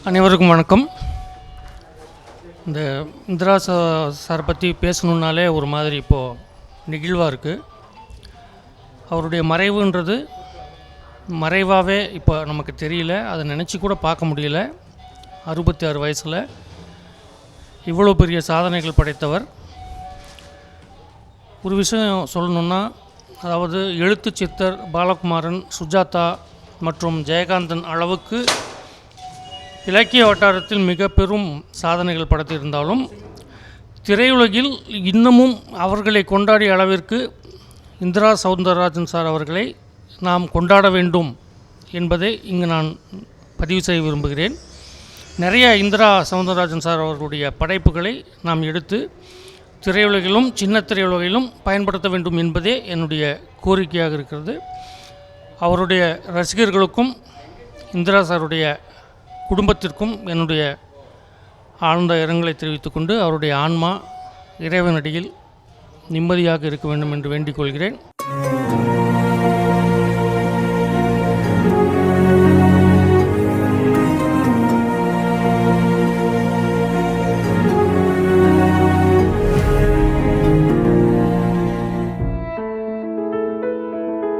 அனைவருக்கும் வணக்கம். இந்த இந்திரா சார் பற்றி பேசணுன்னாலே ஒரு மாதிரி இப்போது நெகிழ்வாக இருக்குது. அவருடைய மறைவுன்றது மறைவாகவே இப்போ நமக்கு தெரியல, அதை நினச்சி கூட பார்க்க முடியல. 66 வயசில் இவ்வளோ பெரிய சாதனைகள் படைத்தவர். ஒரு விஷயம் சொல்லணுன்னா, அதாவது எழுத்து சித்தர் பாலகுமாரன், சுஜாதா மற்றும் ஜெயகாந்தன் அளவுக்கு இலக்கிய வட்டாரத்தில் மிக பெரும் சாதனைகள் படைத்திருந்தாலும் திரையுலகில் இன்னமும் அவர்களை கொண்டாடிய அளவிற்கு இந்திரா சௌந்தரராஜன் சார் அவர்களை நாம் கொண்டாட வேண்டும் என்பதை இங்கு நான் பதிவு செய்ய விரும்புகிறேன். நிறைய இந்திரா சௌந்தரராஜன் சார் அவர்களுடைய படைப்புகளை நாம் எடுத்து திரையுலகிலும் சின்ன திரையுலகிலும் பயன்படுத்த வேண்டும் என்பதே என்னுடைய கோரிக்கையாக இருக்கிறது. அவருடைய ரசிகர்களுக்கும் இந்திரா சாருடைய குடும்பத்திற்கும் என்னுடைய ஆழ்ந்த இரங்கலை தெரிவித்துக்கொண்டு அவருடைய ஆன்மா இறைவனடியில் நிம்மதியாக இருக்க வேண்டும் என்று வேண்டிக் கொள்கிறேன்.